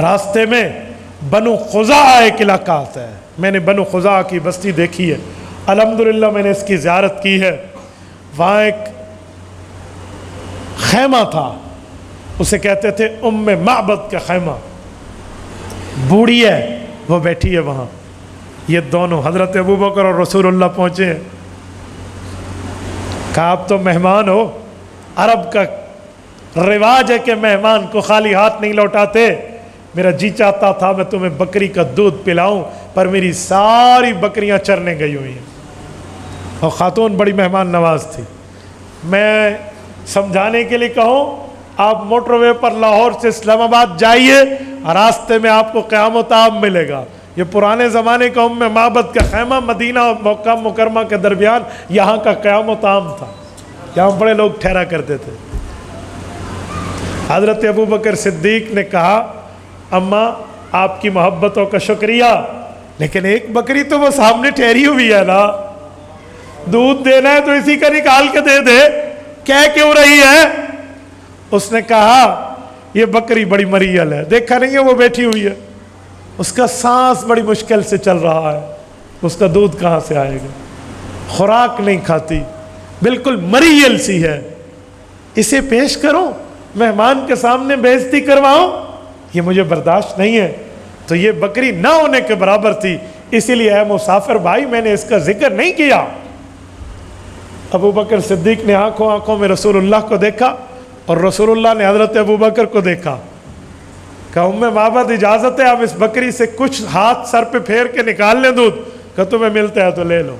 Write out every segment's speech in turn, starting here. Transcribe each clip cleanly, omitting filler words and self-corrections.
راستے میں بنو خزاعہ ایک علاقہ آتا ہے، میں نے بنو خزاعہ کی بستی دیکھی ہے، الحمدللہ میں نے اس کی زیارت کی ہے۔ وہاں ایک خیمہ تھا، اسے کہتے تھے ام معبد کا خیمہ، بوڑھی ہے وہ بیٹھی ہے وہاں، یہ دونوں حضرت ابوبکر اور رسول اللہ پہنچے ہیں۔ کہا آپ تو مہمان ہو، عرب کا رواج ہے کہ مہمان کو خالی ہاتھ نہیں لوٹاتے، میرا جی چاہتا تھا میں تمہیں بکری کا دودھ پلاؤں، پر میری ساری بکریاں چرنے گئی ہوئی ہیں۔ اور خاتون بڑی مہمان نواز تھی۔ میں سمجھانے کے لیے کہوں، آپ موٹر وے پر لاہور سے اسلام آباد جائیے، راستے میں آپ کو قیام و طعام ملے گا۔ یہ پرانے زمانے کا ام معبد کا خیمہ مدینہ اور مکہ مکرمہ کے درمیان یہاں کا قیام و طعام تھا، یہاں بڑے لوگ ٹھہرا کرتے تھے۔ حضرت ابوبکر صدیق نے کہا اماں آپ کی محبتوں کا شکریہ، لیکن ایک بکری تو وہ سامنے ٹھہری ہوئی ہے نا، دودھ دینا ہے تو اسی کا نکال کے دے دے، کہہ کیوں رہی ہے؟ اس نے کہا یہ بکری بڑی مریل ہے، دیکھا نہیں ہے وہ بیٹھی ہوئی ہے، اس کا سانس بڑی مشکل سے چل رہا ہے، اس کا دودھ کہاں سے آئے گا، خوراک نہیں کھاتی، بالکل مریل سی ہے، اسے پیش کرو، مہمان کے سامنے بے عزتی کرواؤ، یہ مجھے برداشت نہیں ہے۔ تو یہ بکری نہ ہونے کے برابر تھی، اسی لیے اے مسافر بھائی میں نے اس کا ذکر نہیں کیا۔ ابوبکر صدیق نے آنکھوں میں رسول اللہ کو دیکھا، اور رسول اللہ نے حضرت ابوبکر کو دیکھا۔ کہا ام معبد اجازت ہے آپ اس بکری سے کچھ ہاتھ سر پہ پھیر کے نکال لیں دودھ؟ کہا تمہیں ملتا ہے تو لے لو۔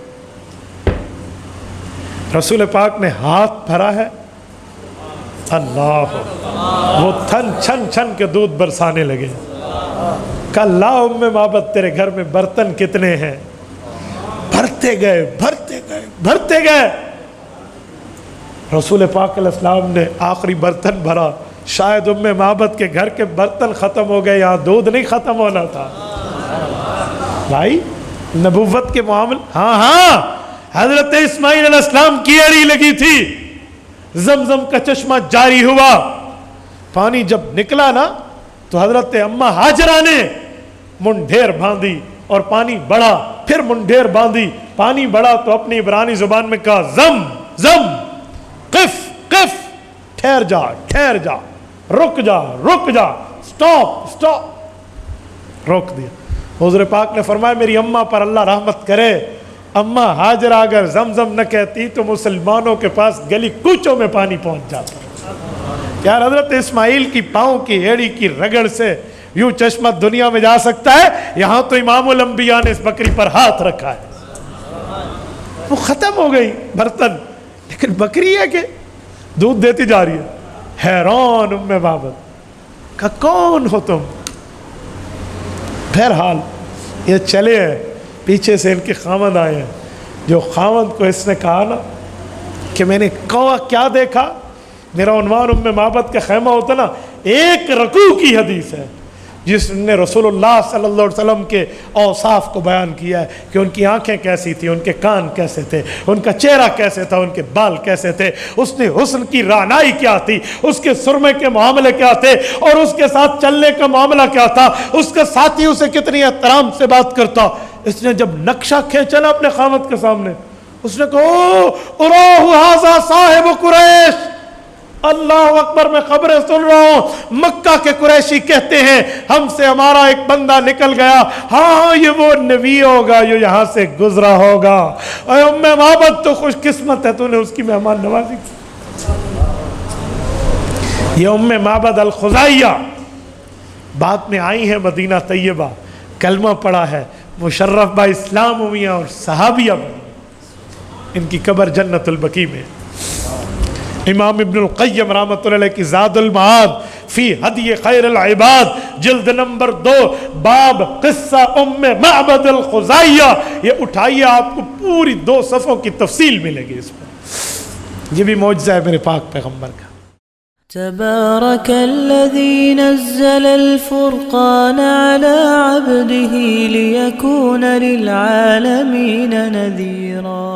رسول پاک نے ہاتھ بھرا ہے، اللہ، وہ تھن چھن چھن کے دودھ برسانے لگے۔ کہا لا ام معبد تیرے گھر میں برتن کتنے ہیں؟ بھرتے گئے بھرتے گئے بھرتے گئے۔ رسول پاک علیہ السلام نے آخری برتن بھرا، شاید ام معبد کے گھر کے برتن ختم ہو گئے، یہاں دودھ نہیں ختم ہونا تھا۔ بھائی نبوت کے معاملے، ہاں حضرت اسماعیل علیہ السلام کی اڑی لگی تھی، زمزم کا چشمہ جاری ہوا، پانی جب نکلا نا تو حضرت اماں ہاجرہ نے منڈھیر باندھی اور پانی بڑھا، پھر منڈھیر باندھی، پانی بڑھا تو اپنی عبرانی زبان میں کہا زم زم، قف قف، ٹھہر جا ٹھہر جا، رک جا رک جا، سٹاپ سٹاپ، روک دیا۔ حضور پاک نے فرمایا میری اماں پر اللہ رحمت کرے، اماں ہاجرہ اگر زمزم نہ کہتی تو مسلمانوں کے پاس گلی کوچوں میں پانی پہنچ جاتا۔ یار حضرت اسماعیل کی پاؤں کی ایڑی کی رگڑ سے یوں چشمہ دنیا میں جا سکتا ہے، یہاں تو امام الانبیاء نے اس بکری پر ہاتھ رکھا ہے۔ وہ ختم ہو گئی برتن، لیکن بکری ہے کہ دودھ دیتی جا رہی ہے۔ حیران ام معبد، کہا کون ہو تم؟ بہرحال یہ چلے ہیں، پیچھے سے ان کے خاوند آئے ہیں۔ جو خاوند کو اس نے کہا نا کہ میں نے کیا دیکھا، میرا عنوان ام معبد کا خیمہ ہوتا نا، ایک رکوع کی حدیث ہے جس نے رسول اللہ صلی اللہ علیہ وسلم کے اوصاف کو بیان کیا ہے کہ ان کی آنکھیں کیسی تھی، ان کے کان کیسے تھے، ان کا چہرہ کیسے تھا، ان کے بال کیسے تھے، اس نے حسن کی رعنائی کیا تھی، اس کے سرمے کے معاملے کیا تھے، اور اس کے ساتھ چلنے کا معاملہ کیا تھا، اس کا ساتھی اسے کتنی احترام سے بات کرتا۔ اس نے جب نقشہ کھینچا نا اپنے خامد کے سامنے، اس نے کہا اراہ ھذا صاحب قریش، اللہ اکبر، میں خبریں سن رہا ہوں، مکہ کے قریشی کہتے ہیں ہم سے ہمارا ایک بندہ نکل گیا، ہاں یہ وہ نبی ہوگا جو یہاں سے گزرا ہوگا۔ اے ام معبد تو خوش قسمت ہے، تو نے اس کی مہمان نوازی کی۔ یہ ام معبد الخزاعیہ بعد میں آئی ہیں مدینہ طیبہ، کلمہ پڑھا ہے، مشرف با اسلام ہوئی اور صحابیہ بنی، ان کی قبر جنت البقیع میں۔ امام ابن القیم رحمۃ اللہ علیہ کی زاد المعاد فی ہدی خیر العباد جلد نمبر 2 باب قصہ ام معبد الخزاعیہ، یہ اٹھائیے، آپ کو پوری 2 صفحوں کی تفصیل ملے گی اس پر۔ یہ بھی معجزہ ہے میرے پاک پیغمبر کا۔ تبارك الذي نزل الفرقان على عبده ليكون للعالمين نذيرا۔